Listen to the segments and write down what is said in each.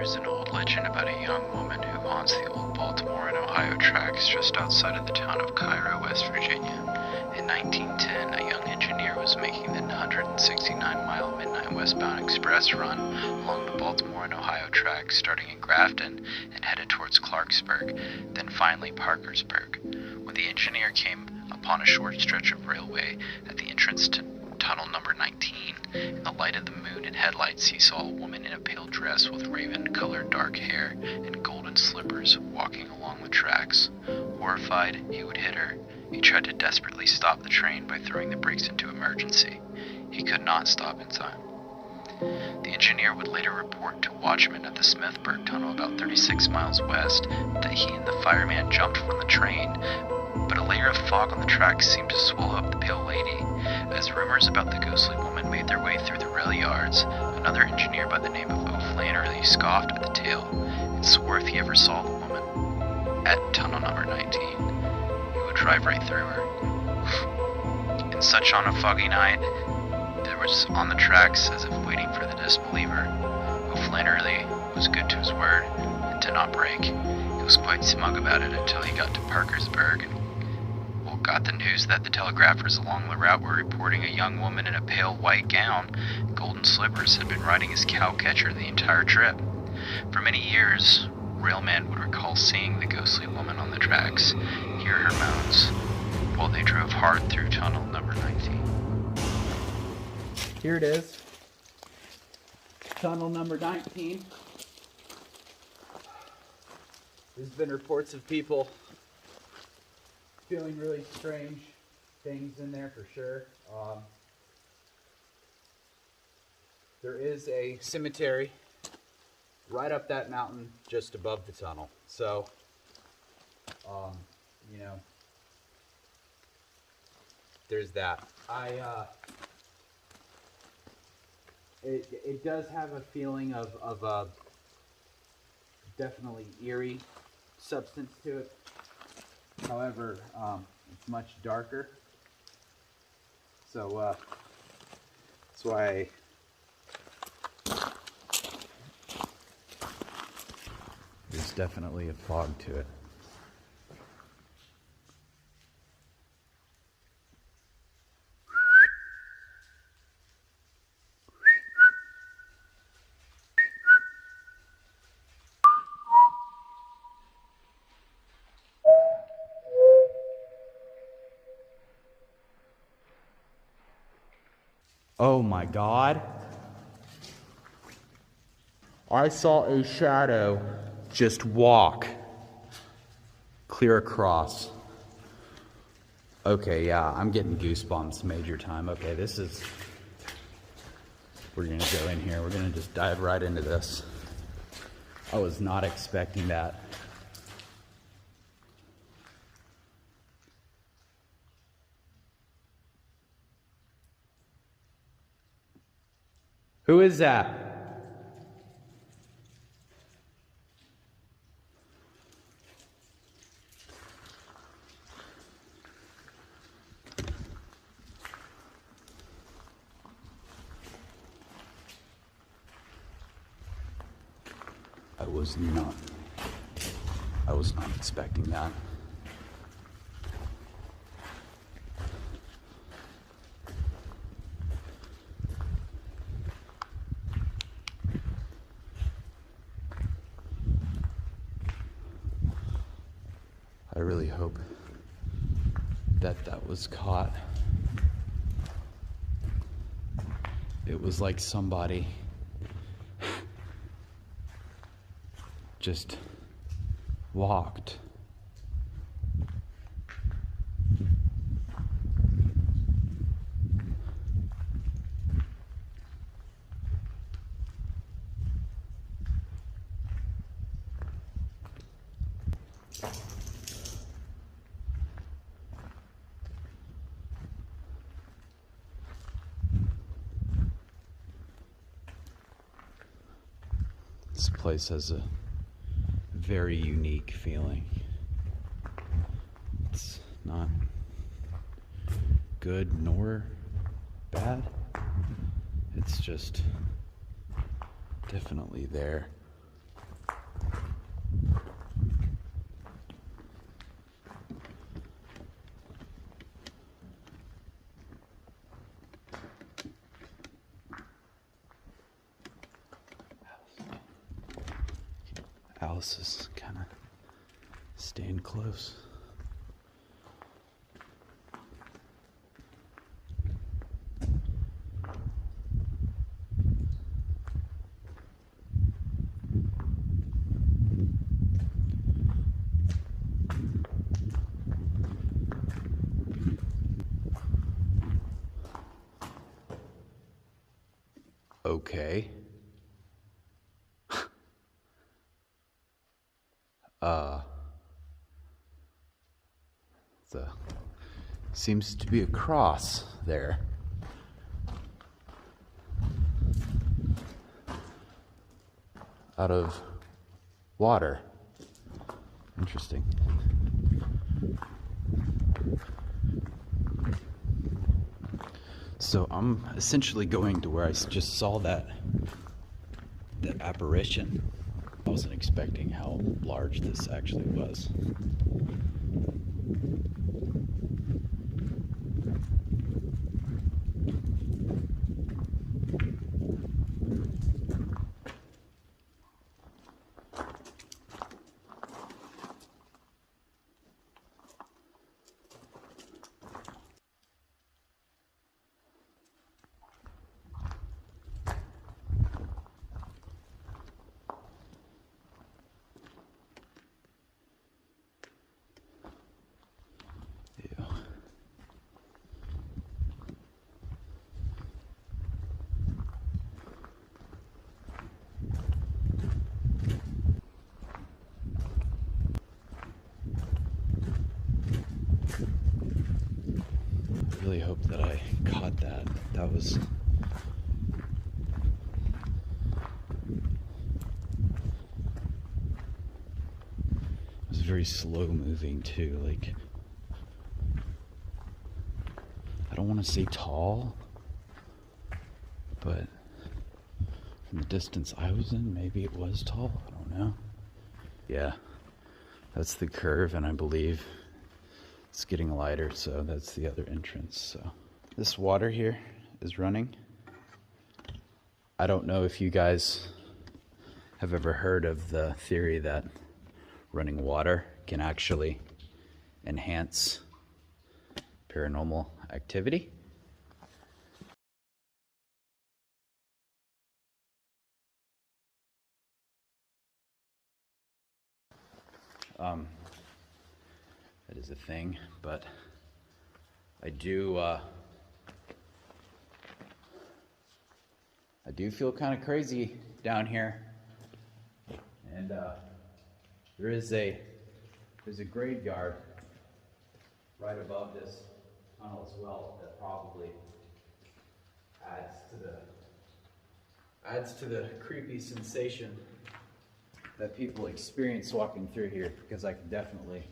There's an old legend about a young woman who haunts the old Baltimore and Ohio tracks just outside of the town of Cairo, West Virginia. In 1910, a young engineer was making the 169-mile midnight westbound express run along the Baltimore and Ohio tracks, starting in Grafton and headed towards Clarksburg, then finally Parkersburg. When the engineer came upon a short stretch of railway at the entrance to tunnel number 19, in the light of the moon and headlights, he saw a woman in a pale dress with raven-colored dark hair and golden slippers walking along the tracks. Horrified, he would hit her. He tried to desperately stop the train by throwing the brakes into emergency. He could not stop in time. The engineer would later report to watchmen at the Smithburg Tunnel about 36 miles west that he and the fireman jumped from the train, but a layer of fog on the tracks seemed to swallow up the pale lady. As rumors about the ghostly woman made their way through the rail yards, another engineer by the name of O'Flannery scoffed at the tale and swore if he ever saw the woman at tunnel number 19, he would drive right through her. And such on a foggy night, there was on the tracks as if waiting for the disbeliever. O'Flannery was good to his word and did not break. He was quite smug about it until he got to Parkersburg and got the news that the telegraphers along the route were reporting a young woman in a pale white gown and golden slippers had been riding his cowcatcher the entire trip. For many years, railmen would recall seeing the ghostly woman on the tracks, hear her moans, while they drove hard through tunnel number 19. Here it is. Tunnel number 19. There's been reports of people feeling really strange things in there for sure. There is a cemetery right up that mountain just above the tunnel. So, there's that. It does have a feeling of a definitely eerie substance to it. However, it's much darker, so that's why there's definitely a fog to it. Oh my God. I saw a shadow just walk clear across. Okay, yeah, I'm getting goosebumps major time. Okay, we're gonna go in here. We're gonna just dive right into this. I was not expecting that. Who is that? I was not expecting that. I really hope that was caught. It was like somebody just walked. This place has a very unique feeling. It's not good nor bad. It's just definitely there. Alice is kind of staying close. Okay. The seems to be a cross there. Out of water. Interesting. So I'm essentially going to where I just saw that apparition. I wasn't expecting how large this actually was. I really hope that I caught that. That was... It was very slow moving too, like... I don't want to say tall, but from the distance I was in, maybe it was tall, I don't know. Yeah, that's the curve, and I believe it's getting lighter, so that's the other entrance. So this water here is running. I don't know if you guys have ever heard of the theory that running water can actually enhance paranormal activity. That is a thing, but I do feel kind of crazy down here, and there's a graveyard right above this tunnel as well that probably adds to the creepy sensation that people experience walking through here, because I can definitely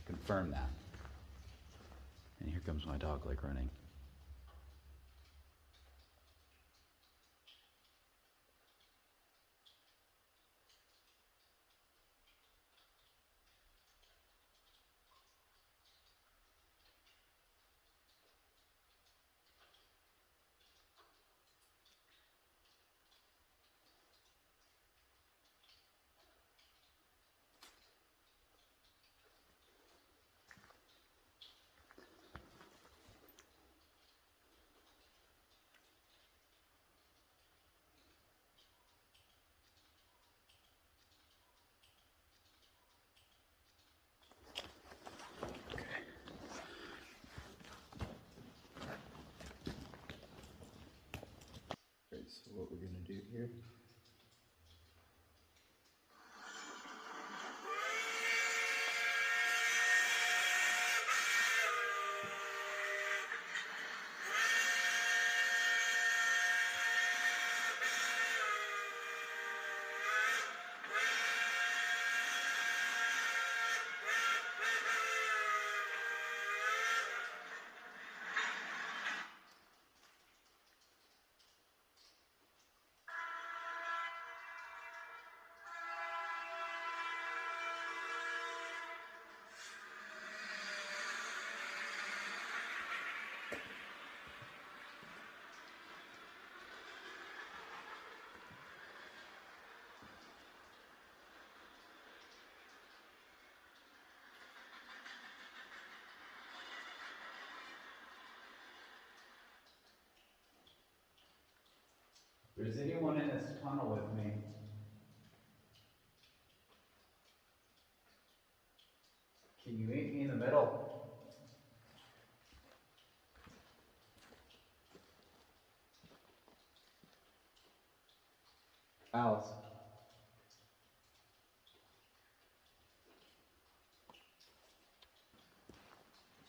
confirm that. And here comes my dog, like, running. So what we're going to do here, If there's anyone in this tunnel with me, can you meet me in the middle? Alice.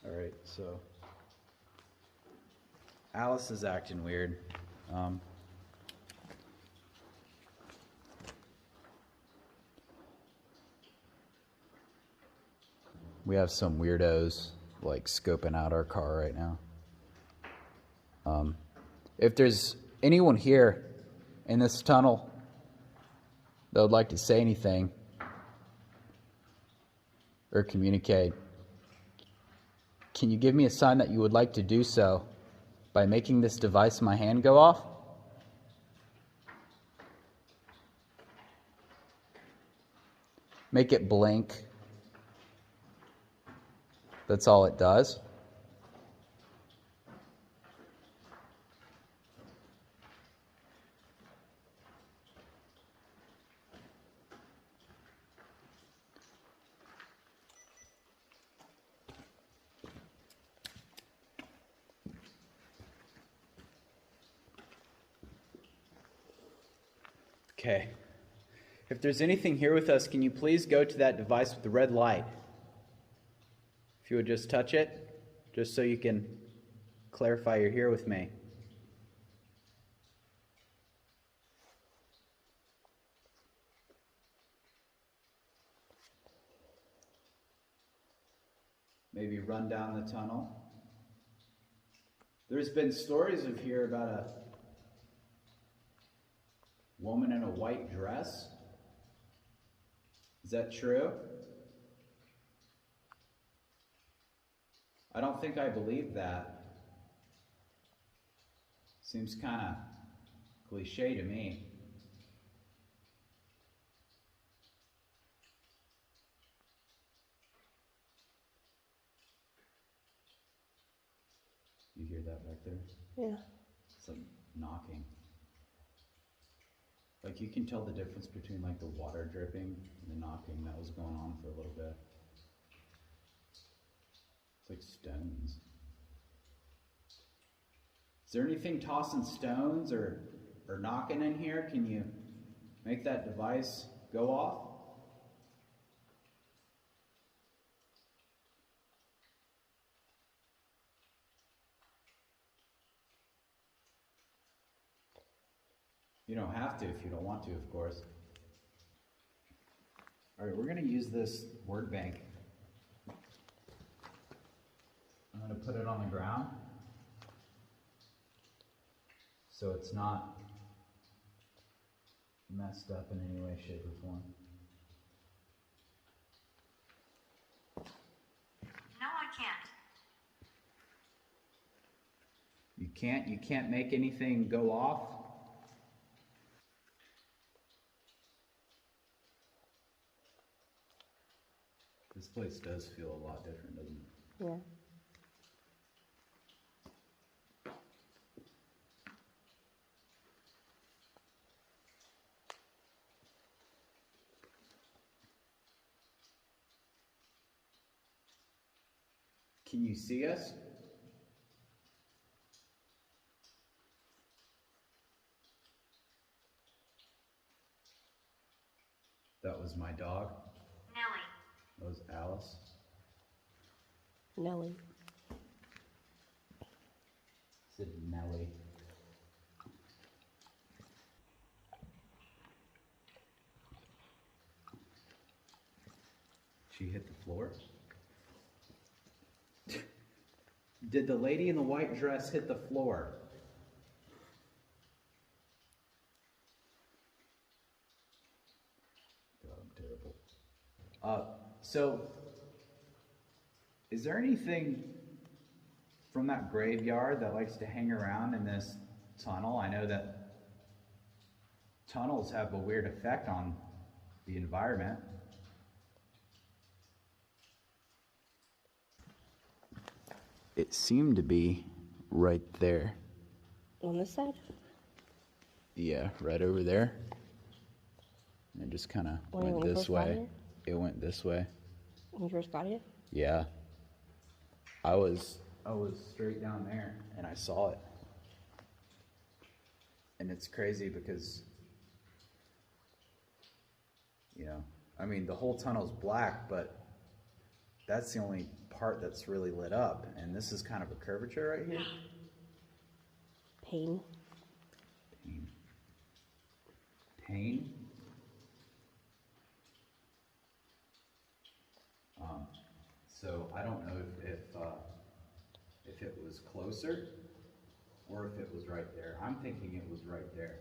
Alright, so Alice is acting weird. We have some weirdos like scoping out our car right now. If there's anyone here in this tunnel that would like to say anything or communicate, can you give me a sign that you would like to do so by making this device in my hand go off? Make it blink. That's all it does. Okay. If there's anything here with us, can you please go to that device with the red light? If you would just touch it, just so you can clarify you're here with me. Maybe run down the tunnel. There's been stories of here about a woman in a white dress. Is that true? I don't think I believe that. Seems kind of cliche to me. You hear that back there? Yeah. It's like knocking. Like you can tell the difference between like the water dripping and the knocking that was going on for a little bit. It's like stones. Is there anything tossing stones or knocking in here? Can you make that device go off? You don't have to if you don't want to, of course. All right, we're going to use this word bank. I'm going to put it on the ground so it's not messed up in any way, shape, or form. No, I can't. You can't make anything go off? This place does feel a lot different, doesn't it? Yeah. Can you see us? That was my dog. Nellie. That was Alice. Nellie. Said Nellie. She hit the floor. Did the lady in the white dress hit the floor? God, I'm terrible. So, is there anything from that graveyard that likes to hang around in this tunnel? I know that tunnels have a weird effect on the environment. It seemed to be right there. On this side? Yeah, right over there. And it just kind of went this way. It went this way. When you first got here? Yeah. I was straight down there and I saw it. And it's crazy because, you know, I mean, the whole tunnel's black, but that's the only part that's really lit up. And this is kind of a curvature right here. Pain. Pain. So I don't know if it was closer or if it was right there. I'm thinking it was right there.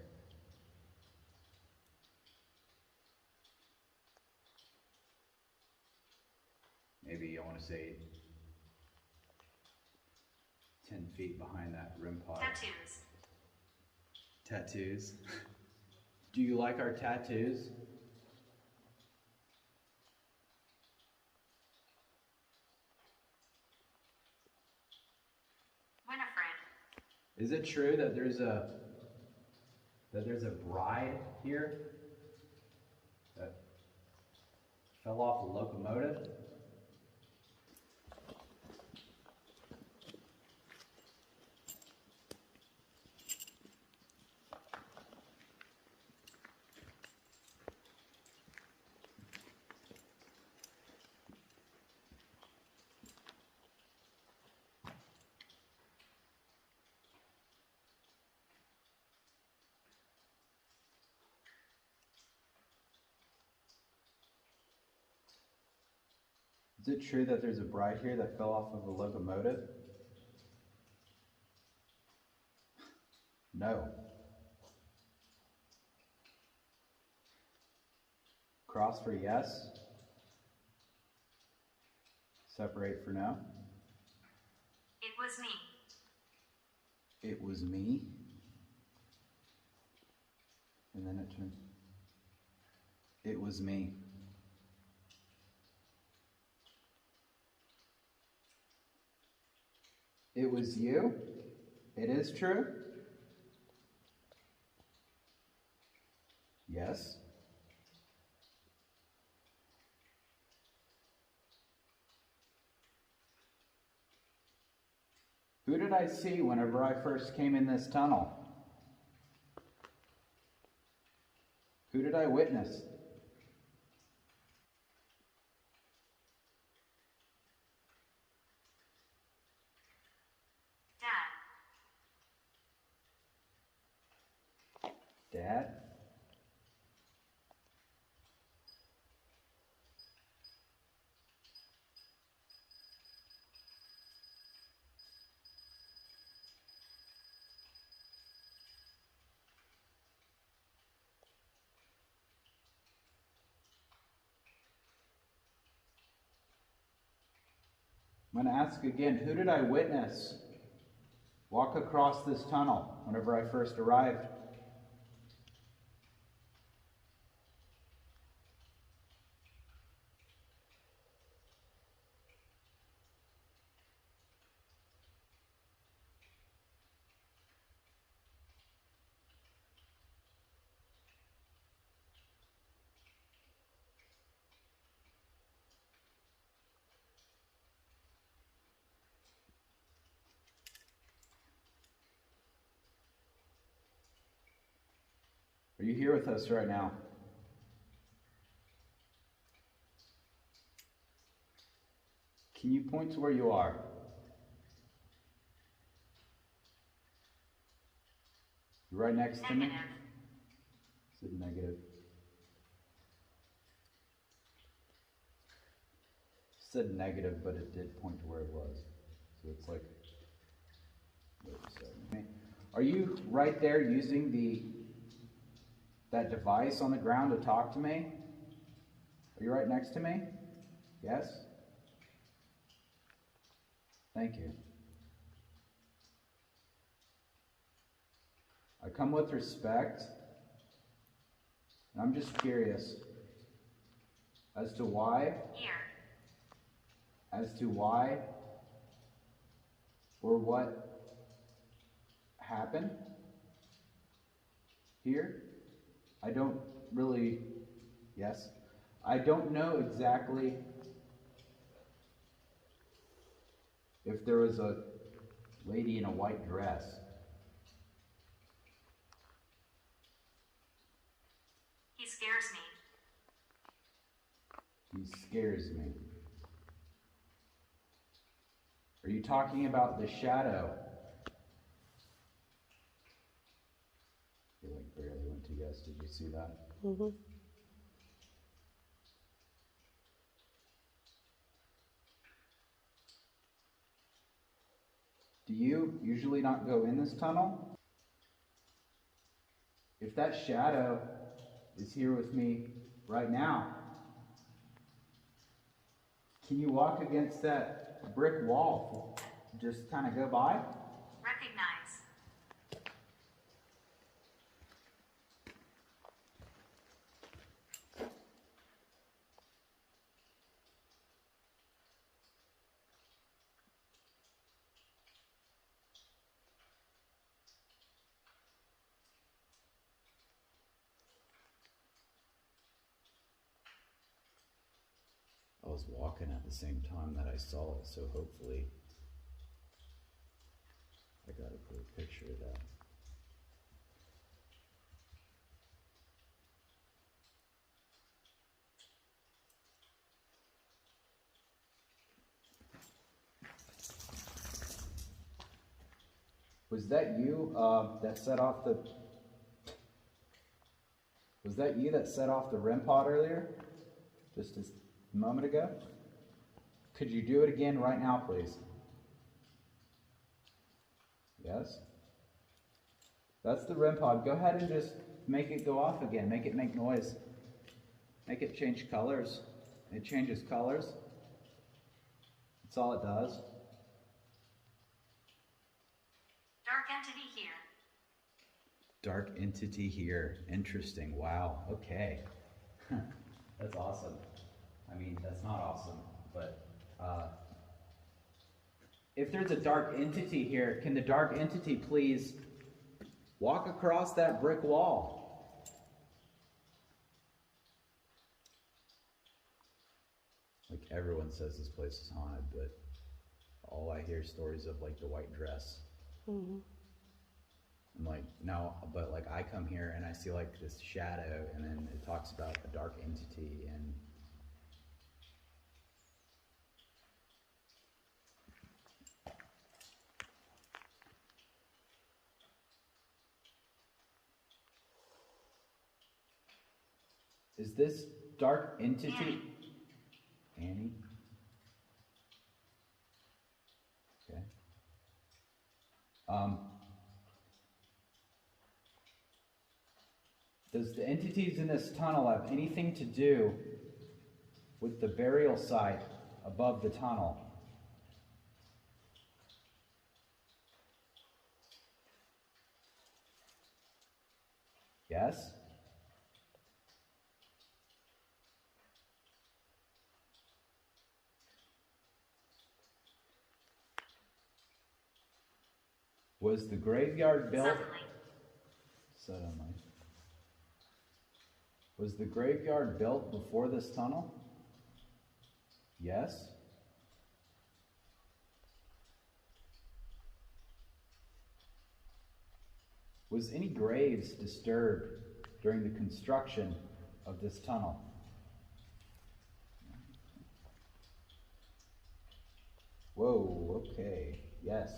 Maybe I want to say 10 feet behind that rim pod. Tattoos. Tattoos. Do you like our tattoos? Winifred. Is it true that there's a bride here that fell off a locomotive? Is it true that there's a bride here that fell off of a locomotive? No. Cross for yes. Separate for no. It was me. It was me. And then it turns. It was me. It was you? It is true? Yes. Who did I see whenever I first came in this tunnel? Who did I witness? Dad. Dad? I'm going to ask again, who did I witness walk across this tunnel whenever I first arrived? Are you here with us right now? Can you point to where you are? You're right next to me? Negative. Said negative. Said negative, but it did point to where it was. So it's like, wait a second. Okay. Are you right there using that device on the ground to talk to me? Are you right next to me? Yes? Thank you. I come with respect, and I'm just curious as to why or what happened. Here? I don't really, yes? I don't know exactly if there was a lady in a white dress. He scares me. He scares me. Are you talking about the shadow? You like barely went to yes. Did you see that? Mm-hmm. Do you usually not go in this tunnel? If that shadow is here with me right now, can you walk against that brick wall? Just kind of go by? Recognize. I was walking at the same time that I saw it, so hopefully I got a clear picture of that. Was that you that set off the? Was that you that set off the REM pod earlier? Just a moment ago? Could you do it again right now, please? Yes? That's the REM pod. Go ahead and just make it go off again. Make it make noise. Make it change colors. It changes colors. That's all it does. Dark entity here. Dark entity here. Interesting. Wow. Okay. That's awesome. I mean, that's not awesome, but if there's a dark entity here, can the dark entity please walk across that brick wall? Like everyone says this place is haunted, but all I hear stories of like the white dress. Mm-hmm. I'm like, no, but like I come here and I see like this shadow, and then it talks about a dark entity, and is this dark entity Annie? Okay. Does the entities in this tunnel have anything to do with the burial site above the tunnel? Yes? Was the graveyard built? Suddenly. Was the graveyard built before this tunnel? Yes? Was any graves disturbed during the construction of this tunnel? Whoa, okay, yes.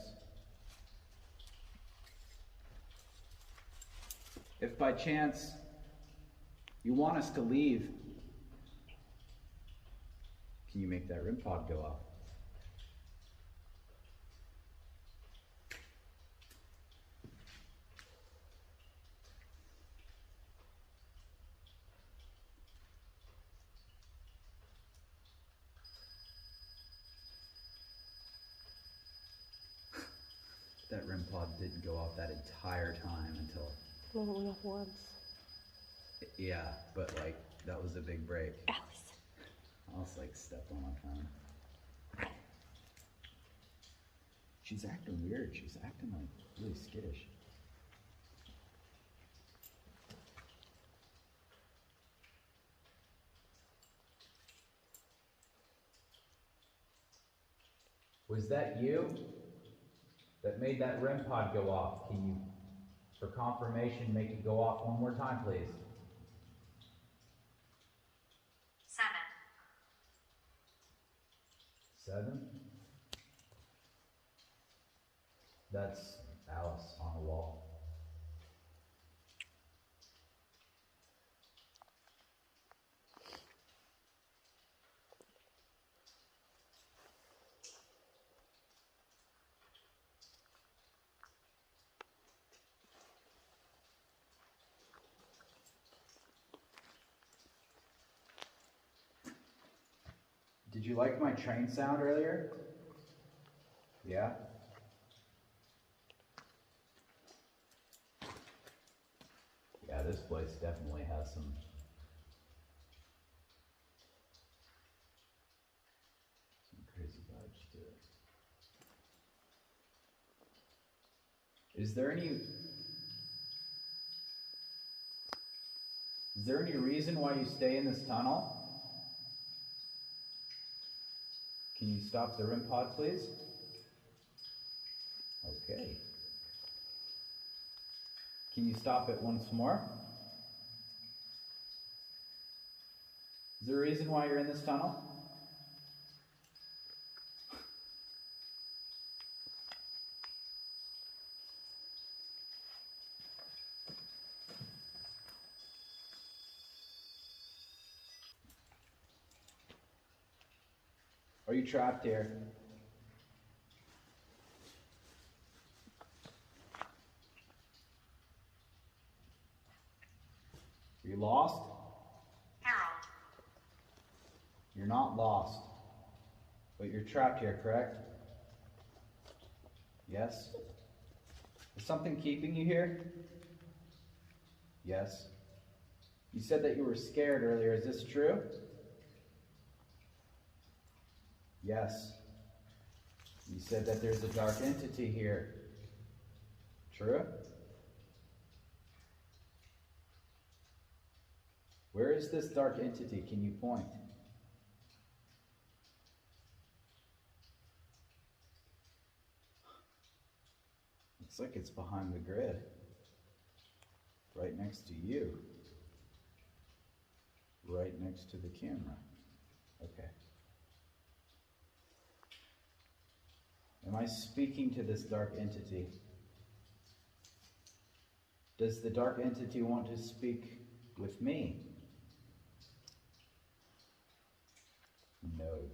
If by chance you want us to leave, can you make that REM pod go off? That REM pod didn't go off that entire time until... No, it went off once. Yeah, but like, that was a big break. Alice. I almost like stepped on my phone. She's acting weird. She's acting like really skittish. Was that you that made that REM pod go off? Can you, for confirmation, make it go off one more time, please? 7. 7? That's Alice on the wall. Did you like my train sound earlier? Yeah? Yeah, this place definitely has some crazy vibes to it. Is there any reason why you stay in this tunnel? Can you stop the REM pod, please? Okay. Can you stop it once more? Is there a reason why you're in this tunnel? Are you trapped here? Are you lost? Harold. You're not lost, but you're trapped here, correct? Yes? Is something keeping you here? Yes. You said that you were scared earlier, is this true? Yes. You said that there's a dark entity here. True? Where is this dark entity? Can you point? Looks like it's behind the grid. Right next to you. Right next to the camera. Okay. Am I speaking to this dark entity? Does the dark entity want to speak with me? No.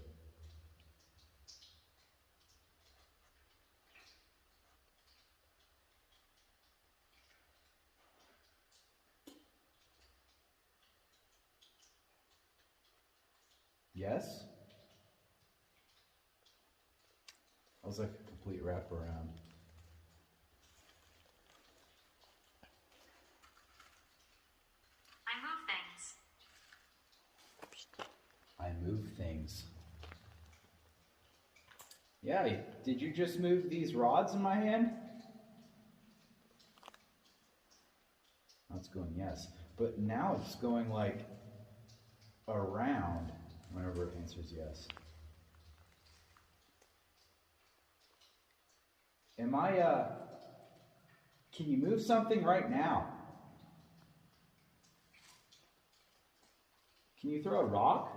Yes? That was like a complete wraparound. I move things. I move things. Yeah, did you just move these rods in my hand? That's going yes. But now it's going like around whenever it answers yes. Am I, can you move something right now? Can you throw a rock?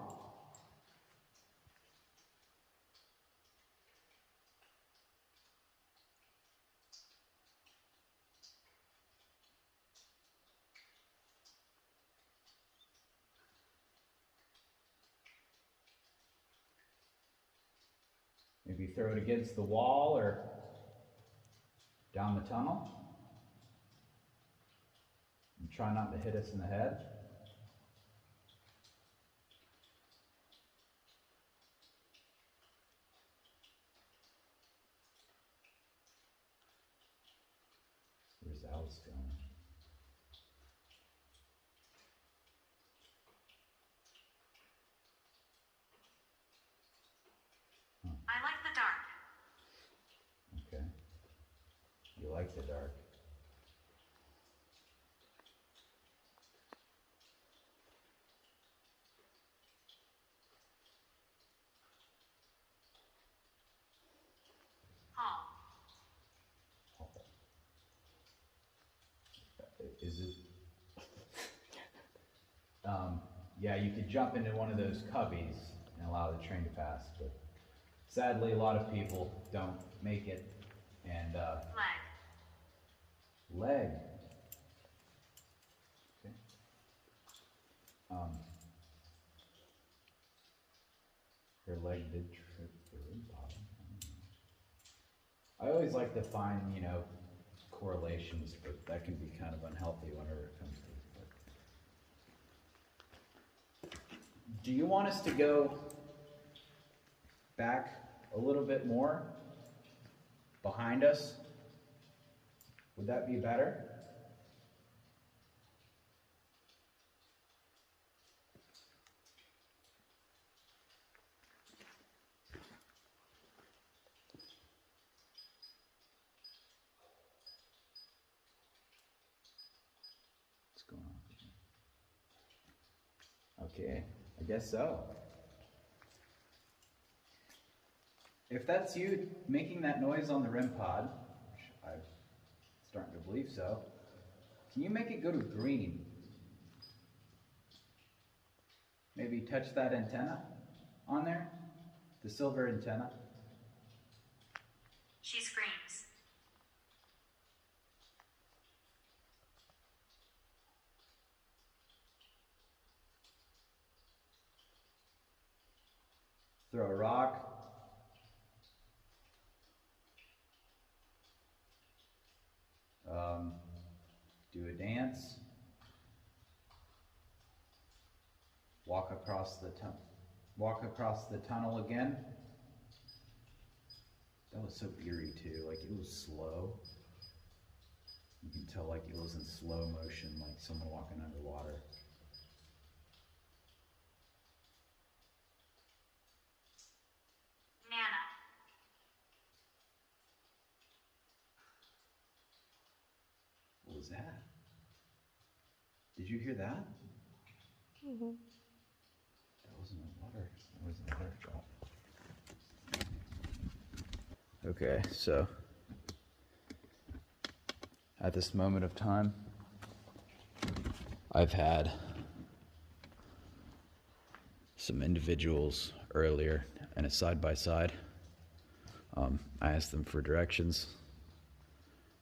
Maybe throw it against the wall or down the tunnel. And try not to hit us in the head. Where's Alice going? I like the dark. Okay. You like the dark. Is it? Yeah, you could jump into one of those cubbies and allow the train to pass, but sadly, a lot of people don't make it. And leg. Okay. Her leg did trip the rim pod. I always like to find, correlations, but that can be kind of unhealthy whenever it comes to it. Do you want us to go back a little bit more behind us? Would that be better? What's going on? Okay, I guess so. If that's you making that noise on the REM pod, which I'm starting to believe so, can you make it go to green? Maybe touch that antenna on there, the silver antenna. She screams. Throw a rock. Do a dance. Walk across the tunnel again. That was so eerie too, like it was slow. You can tell like it was in slow motion, like someone walking underwater. Nana. What was that? Did you hear that? Mm-hmm. That wasn't a water. That was a water drop. Okay, so at this moment of time, I've had some individuals earlier in a side-by-side. I asked them for directions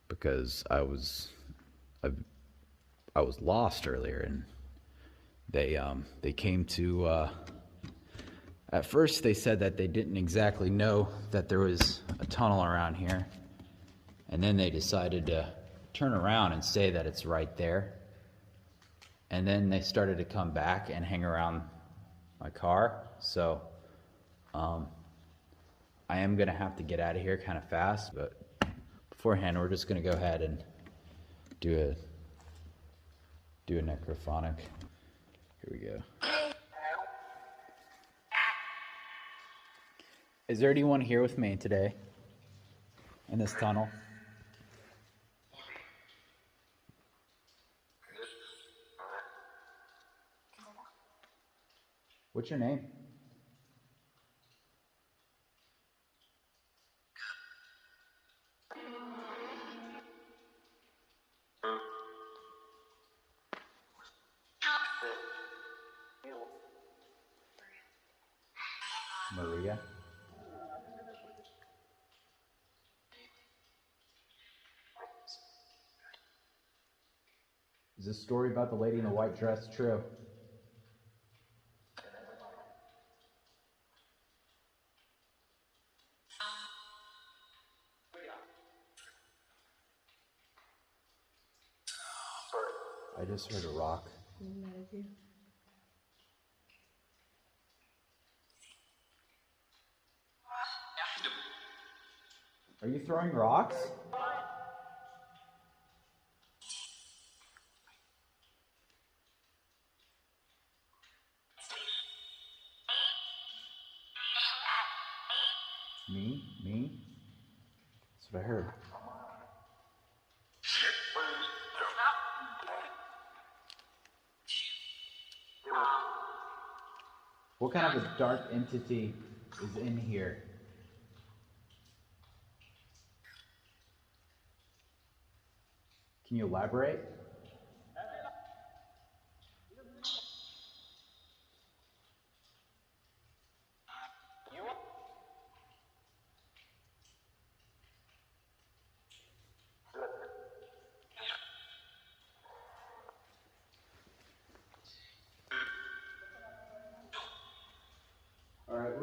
because I was lost earlier, and they came to. At first, they said that they didn't exactly know that there was a tunnel around here, and then they decided to turn around and say that it's right there. And then they started to come back and hang around my car. So I am going to have to get out of here kind of fast, but beforehand, we're just going to go ahead and do a necrophonic. Here we go. Is there anyone here with me today in this tunnel? What's your name? Maria. Is this story about the lady in the white dress true? I just heard a rock. Are you throwing rocks? Me? That's what I heard. What kind of a dark entity is in here? Can you elaborate?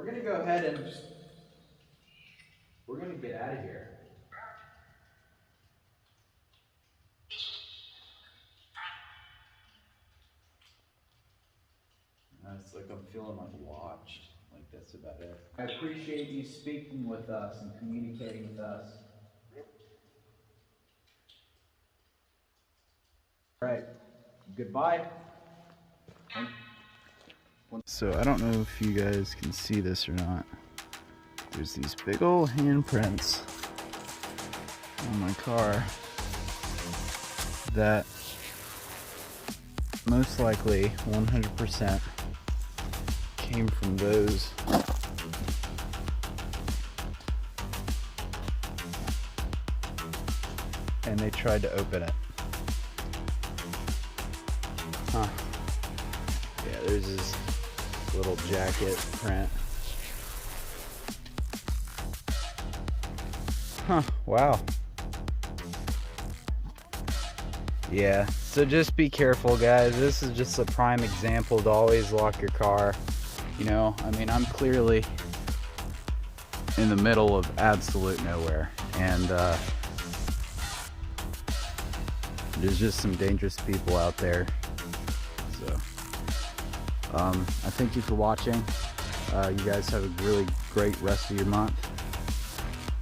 we're gonna go ahead and we're gonna get out of here. It's like I'm feeling like watched. Like that's about it. I appreciate you speaking with us and communicating with us. All right. Goodbye. So I don't know if you guys can see this or not. There's these big old handprints on my car that most likely 100% came from those. And they tried to open it. Huh. Yeah, there's this little jacket print. Huh, wow. Yeah, so just be careful, guys. This is just a prime example to always lock your car. You know, I mean, I'm clearly in the middle of absolute nowhere, and there's just some dangerous people out there. So, I thank you for watching. You guys have a really great rest of your month,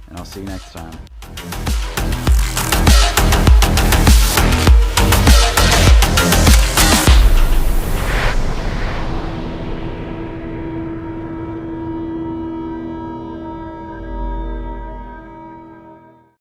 and I'll see you next time.